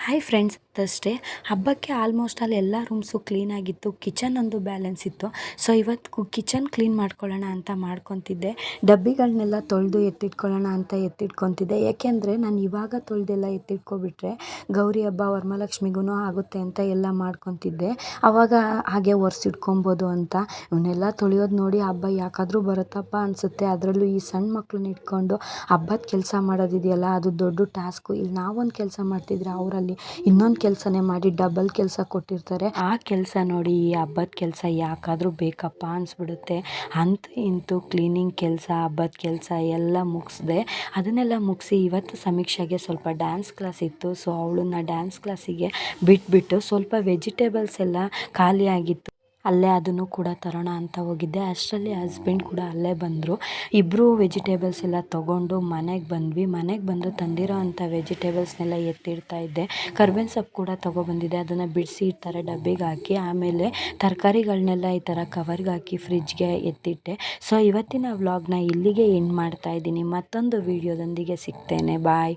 Hi friends, Thursday ಹಬ್ಬಕ್ಕೆ almost ಅಲ್ಲಿ ಎಲ್ಲ ರೂಮ್ಸು ಕ್ಲೀನಾಗಿತ್ತು. ಕಿಚನ್ ಒಂದು ಬ್ಯಾಲೆನ್ಸ್ ಇತ್ತು. ಸೊ ಇವತ್ತು ಕಿಚನ್ ಕ್ಲೀನ್ ಮಾಡ್ಕೊಳ್ಳೋಣ ಅಂತ ಮಾಡ್ಕೊತಿದ್ದೆ. ಡಬ್ಬಿಗಳನ್ನೆಲ್ಲ ತೊಳೆದು ಎತ್ತಿಟ್ಕೊಳ್ಳೋಣ ಅಂತ ಎತ್ತಿಟ್ಕೊತಿದ್ದೆ. ಯಾಕೆಂದರೆ ನಾನು ಇವಾಗ ತೊಳೆದೆಲ್ಲ ಎತ್ತಿಟ್ಕೊಬಿಟ್ರೆ ಗೌರಿ ಹಬ್ಬ ವರಮಹಾಲಕ್ಷ್ಮಿಗೂ ಆಗುತ್ತೆ ಅಂತ ಎಲ್ಲ ಮಾಡ್ಕೊತಿದ್ದೆ. ಆವಾಗ ಹಾಗೆ ಒರೆಸಿಟ್ಕೊಬೋದು ಅಂತ. ಇವನ್ನೆಲ್ಲ ತೊಳೆಯೋದು ನೋಡಿ ಹಬ್ಬ ಯಾಕಾದರೂ ಬರುತ್ತಪ್ಪ ಅನಿಸುತ್ತೆ. ಅದರಲ್ಲೂ ಈ ಸಣ್ಣ ಮಕ್ಕಳನ್ನ ಇಟ್ಕೊಂಡು ಹಬ್ಬದ ಕೆಲಸ ಮಾಡೋದಿದೆಯಲ್ಲ, ಅದು ದೊಡ್ಡ ಟಾಸ್ಕು. ಇಲ್ಲಿ ನಾವೊಂದು ಕೆಲಸ ಮಾಡ್ತಿದ್ರೆ ಅವರಲ್ಲಿ ಇನ್ನೊಂದು ಕೆಲಸನೇ ಮಾಡಿ ಡಬಲ್ ಕೆಲಸ ಕೊಟ್ಟಿರ್ತಾರೆ. ಆ ಕೆಲಸ ನೋಡಿ ಈ ಹಬ್ಬದ ಕೆಲಸ ಯಾಕಾದರೂ ಬೇಕಪ್ಪ ಅನಿಸ್ಬಿಡುತ್ತೆ. ಅಂತೂ ಇಂತೂ ಕ್ಲೀನಿಂಗ್ ಕೆಲಸ, ಹಬ್ಬದ ಕೆಲಸ ಎಲ್ಲ ಮುಗಿಸ್ದೆ. ಅದನ್ನೆಲ್ಲ ಮುಗಿಸಿ ಇವತ್ತು ಸಮೀಕ್ಷೆಗೆ ಸ್ವಲ್ಪ ಡ್ಯಾನ್ಸ್ ಕ್ಲಾಸ್ ಇತ್ತು. ಸೊ ಅವಳನ್ನ ಡ್ಯಾನ್ಸ್ ಕ್ಲಾಸಿಗೆ ಬಿಟ್ಬಿಟ್ಟು ಸ್ವಲ್ಪ ವೆಜಿಟೇಬಲ್ಸ್ ಎಲ್ಲ ಖಾಲಿ ಆಗಿತ್ತು, ಅಲ್ಲೇ ಅದನ್ನು ಕೂಡ ತರೋಣ ಅಂತ ಹೋಗಿದ್ದೆ. ಅಷ್ಟರಲ್ಲಿ ಹಸ್ಬೆಂಡ್ ಕೂಡ ಅಲ್ಲೇ ಬಂದರು. ಇಬ್ಬರು ವೆಜಿಟೇಬಲ್ಸ್ ಎಲ್ಲ ತೊಗೊಂಡು ಮನೆಗೆ ಬಂದ್ವಿ. ಮನೆಗೆ ಬಂದು ತಂದಿರೋ ಅಂಥ ವೆಜಿಟೇಬಲ್ಸ್ನೆಲ್ಲ ಎತ್ತಿಡ್ತಾ ಇದ್ದೆ. ಕರ್ಬೇವಿನ ಸೊಪ್ಪು ಕೂಡ ತೊಗೊಬಂದಿದ್ದೆ. ಅದನ್ನು ಬಿಡಿಸಿ ಇರ್ತಾರೆ ಡಬ್ಬಿಗೆ ಹಾಕಿ. ಆಮೇಲೆ ತರಕಾರಿಗಳನ್ನೆಲ್ಲ ಈ ಥರ ಕವರ್ಗೆ ಹಾಕಿ ಫ್ರಿಜ್ಗೆ ಎತ್ತಿಟ್ಟೆ. ಸೊ ಇವತ್ತಿನ ವ್ಲಾಗ್ನ ಇಲ್ಲಿಗೆ ಎಂಡ್ ಮಾಡ್ತಾ ಇದ್ದೀನಿ. ಮತ್ತೊಂದು ವಿಡಿಯೋದೊಂದಿಗೆ ಸಿಗ್ತೇನೆ. ಬಾಯ್.